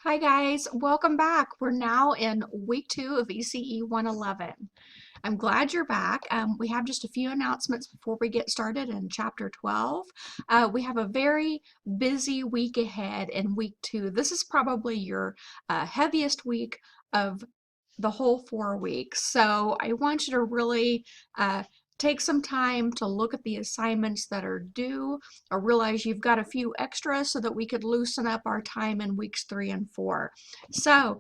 Hi guys, welcome back. We're now in week 2 of ECE 111. I'm glad you're back. We have just a few announcements before we get started in chapter 12. We have a very busy week ahead in week 2. This is probably your heaviest week of the whole 4 weeks. So I want you to really take some time to look at the assignments that are due, or realize you've got a few extras so that we could loosen up our time in weeks 3 and 4. So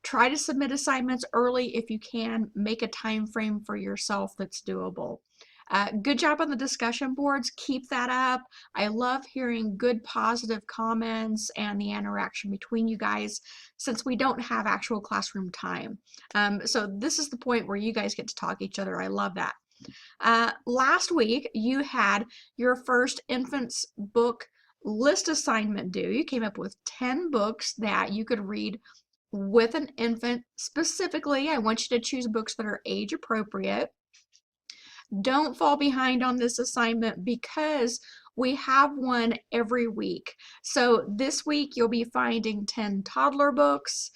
try to submit assignments early if you can. Make a time frame for yourself that's doable. Good job on the discussion boards. Keep that up. I love hearing good positive comments and the interaction between you guys since we don't have actual classroom time. So this is the point where you guys get to talk to each other. I love that. Last week you had your first infant's book list assignment due. You came up with 10 books that you could read with an infant. Specifically, I want you to choose books that are age appropriate. Don't fall behind on this assignment because we have one every week. So this week you'll be finding 10 toddler books.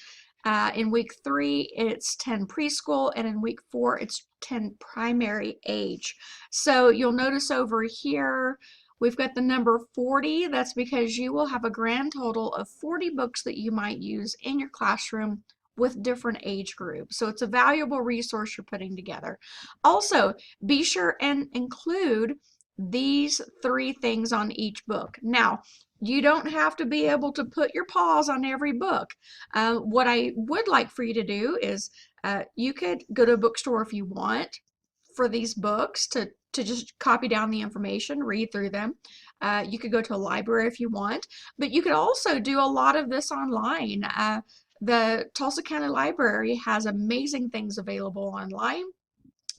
In week 3 it's 10 preschool, and in week 4 it's 10 primary age. So you'll notice over here we've got the number 40. That's because you will have a grand total of 40 books that you might use in your classroom with different age groups. So it's a valuable resource you're putting together. Also, be sure and include these 3 things on each book. Now, you don't have to be able to put your paws on every book. What I would like for you to do is you could go to a bookstore if you want for these books to just copy down the information, read through them. You could go to a library if you want, but you could also do a lot of this online. The Tulsa County Library has amazing things available online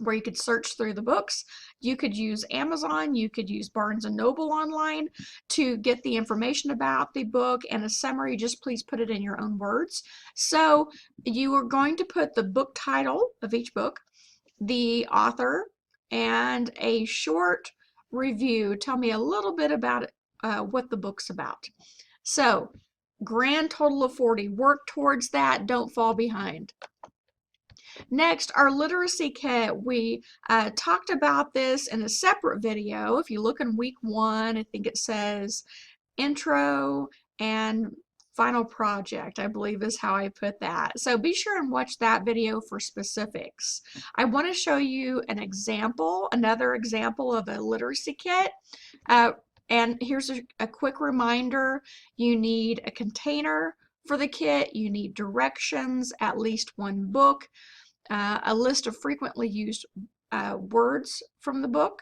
where you could search through the books. You could use Amazon, you could use Barnes and Noble online to get the information about the book and a summary. Just please put it in your own words. So you are going to put the book title of each book, the author, and a short review. Tell me a little bit about what the book's about. So grand total of 40. Work towards that. Don't fall behind. Next, our literacy kit. We talked about this in a separate video. If you look in week 1, I think it says intro and final project, I believe is how I put that. So be sure and watch that video for specifics. I want to show you an example, another example of a literacy kit. And here's a quick reminder. You need a container for the kit. You need directions, at least 1 book, a list of frequently used words from the book,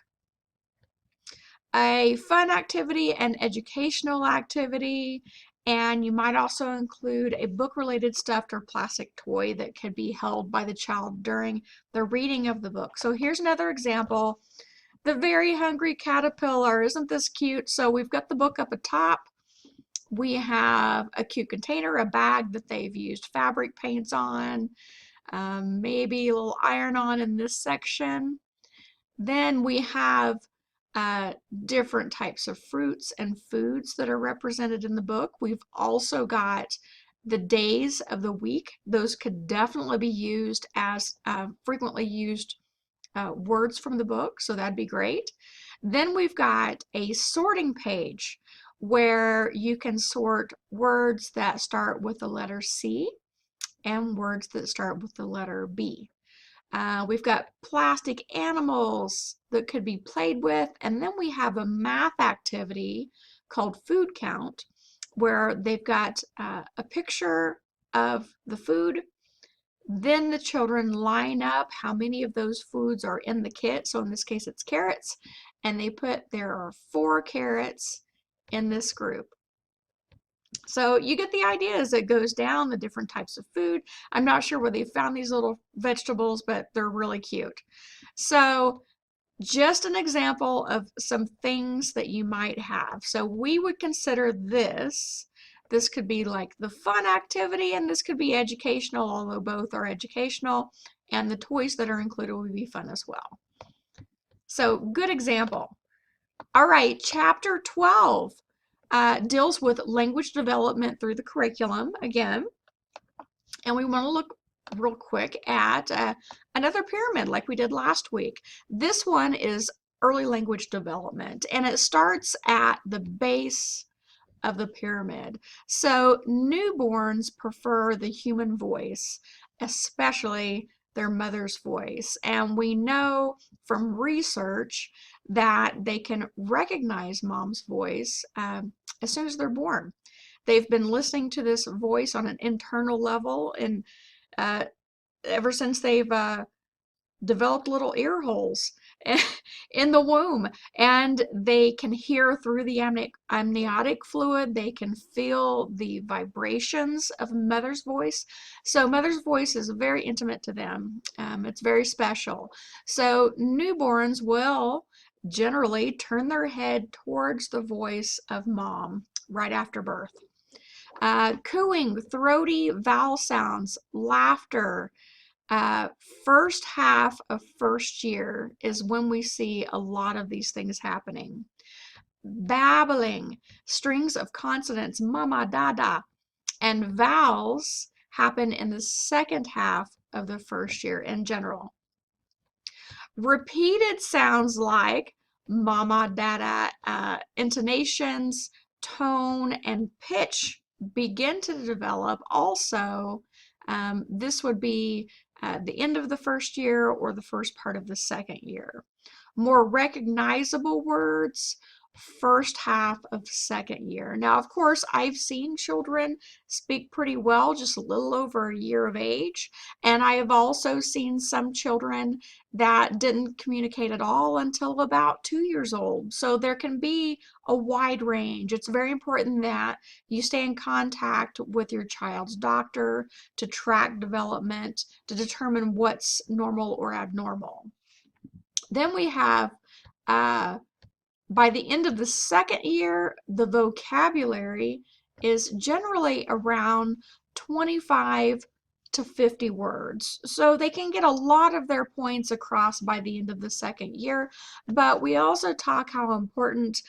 a fun activity and educational activity, and you might also include a book-related stuffed or plastic toy that could be held by the child during the reading of the book. So here's another example. The Very Hungry Caterpillar. Isn't this cute? So we've got the book up at top. We have a cute container, a bag that they've used fabric paints on, maybe a little iron-on in this section. Then we have different types of fruits and foods that are represented in the book. We've also got the days of the week. Those could definitely be used as frequently used words from the book, so that'd be great. Then we've got a sorting page where you can sort words that start with the letter C and words that start with the letter B. We've got plastic animals that could be played with, and then we have a math activity called food count where they've got a picture of the food. Then the children line up how many of those foods are in the kit. So in this case it's carrots, and they put there are 4 carrots in this group. So you get the idea as it goes down, the different types of food. I'm not sure where they found these little vegetables, but they're really cute. So just an example of some things that you might have. So we would consider this could be like the fun activity, and this could be educational, although both are educational, and the toys that are included would be fun as well. So good example. All right, chapter 12. deals with language development through the curriculum again. And we want to look real quick at another pyramid like we did last week. This one is early language development, and it starts at the base of the pyramid. So newborns prefer the human voice, especially their mother's voice. And we know from research that they can recognize mom's voice as soon as they're born. They've been listening to this voice on an internal level, and uh, ever since they've developed little ear holes in the womb, and they can hear through the amniotic fluid. They can feel the vibrations of mother's voice. So mother's voice is very intimate to them. It's very special. So newborns will generally turn their head towards the voice of mom right after birth. Cooing, throaty vowel sounds, laughter, uh, first half of first year is when we see a lot of these things happening. Babbling, strings of consonants, mama, dada, and vowels happen in the second half of the first year in general. Repeated sounds like mama, dada, intonations, tone, and pitch begin to develop also. This would be the end of the first year or the first part of the second year. More recognizable words, first half of second year. Now, of course, I've seen children speak pretty well just a little over a year of age, and I have also seen some children that didn't communicate at all until about 2 years old. So there can be a wide range. It's very important that you stay in contact with your child's doctor to track development, to determine what's normal or abnormal. Then we have, by the end of the second year, the vocabulary is generally around 25 to 50 words. So they can get a lot of their points across by the end of the second year. But we also talk how important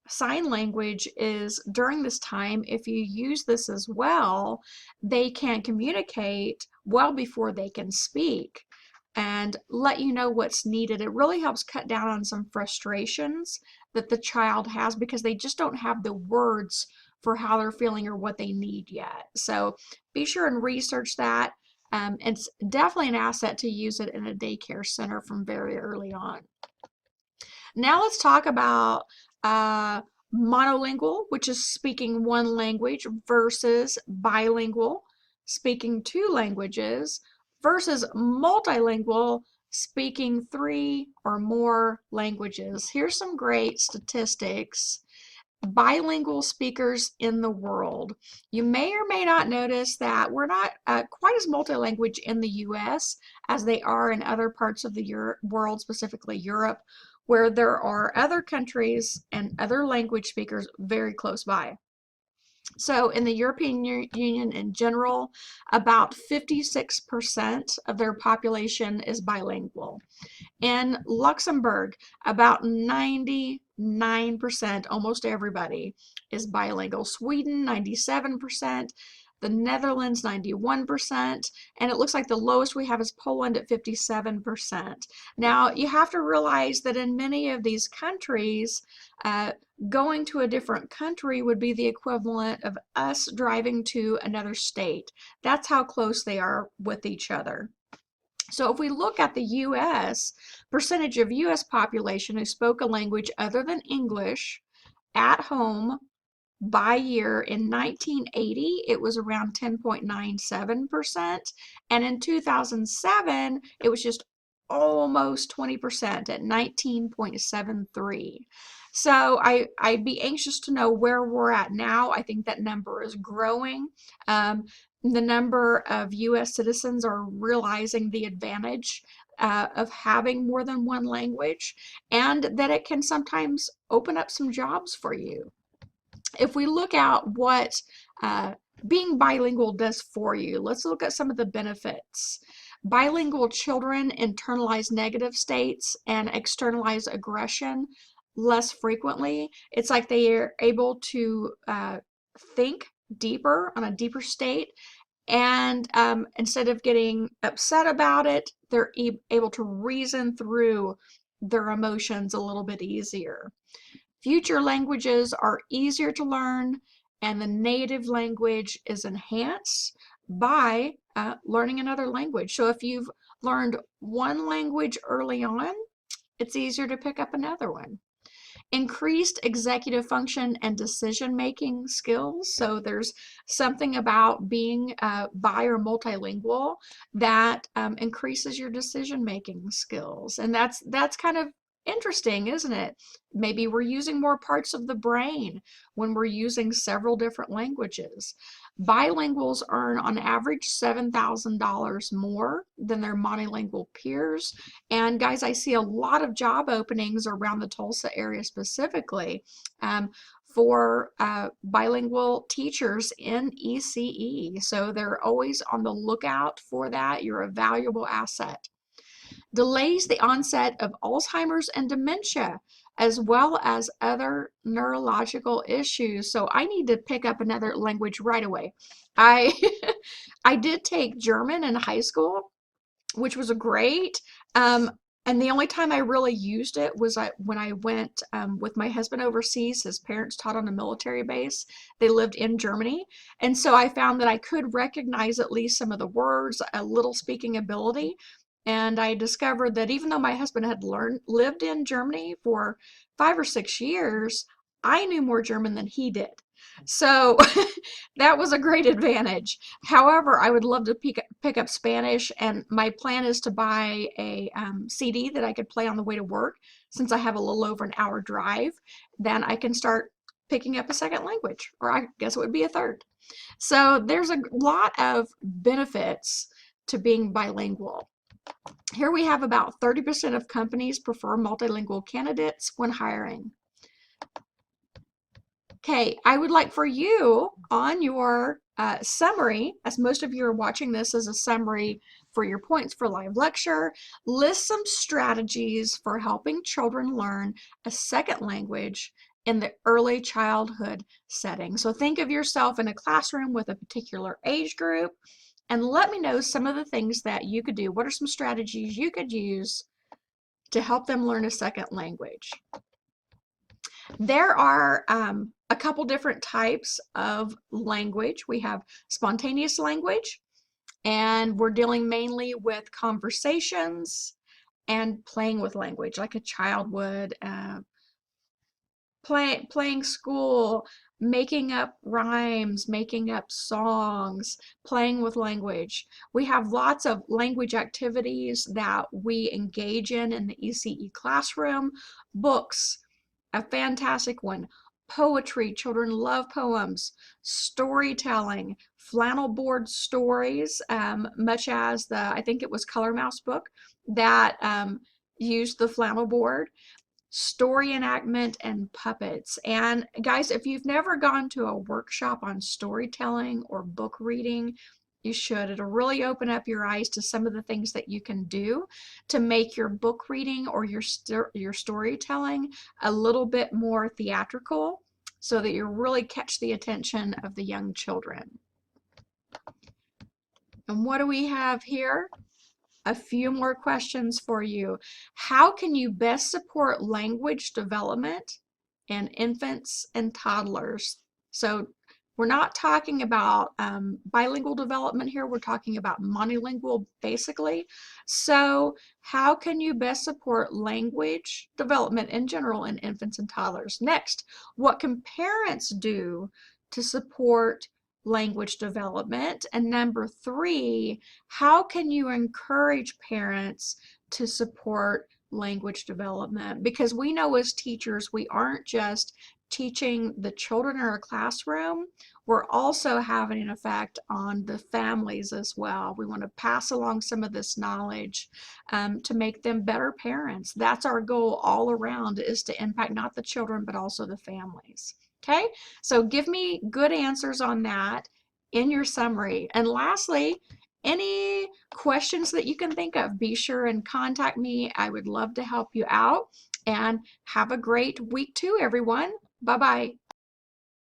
sign language is during this time. If you use this as well, they can communicate well before they can speak and let you know what's needed. It really helps cut down on some frustrations that the child has because they just don't have the words for how they're feeling or what they need yet. So be sure and research that. It's definitely an asset to use it in a daycare center from very early on. Now let's talk about monolingual, which is speaking one language, versus bilingual, speaking two languages, versus multilingual, speaking 3 or more languages. Here's some great statistics. Bilingual speakers in the world. You may or may not notice that we're not quite as multilanguage in the US as they are in other parts of the world, specifically Europe, where there are other countries and other language speakers very close by. So in the European Union in general, about 56% of their population is bilingual. In Luxembourg, about 99%, almost everybody, is bilingual. Sweden, 97%. The Netherlands, 91%, and it looks like the lowest we have is Poland at 57%. Now, you have to realize that in many of these countries, going to a different country would be the equivalent of us driving to another state. That's how close they are with each other. So if we look at the US, percentage of US population who spoke a language other than English at home by year, in 1980, it was around 10.97%, and in 2007, it was just almost 20% at 19.73. So I'd be anxious to know where we're at now. I think that number is growing. The number of U.S. citizens are realizing the advantage of having more than one language, and that it can sometimes open up some jobs for you. If we look at what being bilingual does for you, let's look at some of the benefits. Bilingual children internalize negative states and externalize aggression less frequently. It's like they are able to think deeper on a deeper state. And instead of getting upset about it, they're able to reason through their emotions a little bit easier. Future languages are easier to learn, and the native language is enhanced by learning another language. So if you've learned one language early on, it's easier to pick up another one. Increased executive function and decision-making skills. So there's something about being bi or multilingual that increases your decision-making skills. And that's kind of interesting, isn't it? Maybe we're using more parts of the brain when we're using several different languages. Bilinguals earn on average $7,000 more than their monolingual peers. And guys, I see a lot of job openings around the Tulsa area specifically for bilingual teachers in ECE. So they're always on the lookout for that. You're a valuable asset. Delays the onset of Alzheimer's and dementia, as well as other neurological issues. So I need to pick up another language right away. I I did take German in high school, which was a great. And the only time I really used it was when I went with my husband overseas. His parents taught on a military base. They lived in Germany. And so I found that I could recognize at least some of the words, a little speaking ability. And I discovered that even though my husband had lived in Germany for 5 or 6 years, I knew more German than he did. So that was a great advantage. However, I would love to pick up Spanish, and my plan is to buy a CD that I could play on the way to work. Since I have a little over an hour drive, then I can start picking up a second language, or I guess it would be a third. So there's a lot of benefits to being bilingual. Here we have about 30% of companies prefer multilingual candidates when hiring. Okay, I would like for you on your summary, as most of you are watching this as a summary for your points for live lecture, list some strategies for helping children learn a second language in the early childhood setting. So think of yourself in a classroom with a particular age group and let me know some of the things that you could do. What are some strategies you could use to help them learn a second language? There are a couple different types of language. We have spontaneous language, and we're dealing mainly with conversations and playing with language like a child would. Playing school, making up rhymes, making up songs, playing with language. We have lots of language activities that we engage in the ECE classroom. Books, a fantastic one. Poetry, children love poems. Storytelling, flannel board stories, much as I think it was Color Mouse book that used the flannel board. Story enactment and puppets. And guys, if you've never gone to a workshop on storytelling or book reading, you should. It'll really open up your eyes to some of the things that you can do to make your book reading or your storytelling a little bit more theatrical so that you really catch the attention of the young children. And what do we have here? A few more questions for you. How can you best support language development in infants and toddlers? So we're not talking about bilingual development here. We're talking about monolingual basically. So how can you best support language development in general in infants and toddlers? Next, what can parents do to support language development? And number 3, how can you encourage parents to support language development? Because we know as teachers, we aren't just teaching the children in our classroom, we're also having an effect on the families as well. We want to pass along some of this knowledge to make them better parents. That's our goal all around, is to impact not the children, but also the families. Okay, so give me good answers on that in your summary. And lastly, any questions that you can think of, be sure and contact me. I would love to help you out. and have a great week 2, everyone. Bye-bye.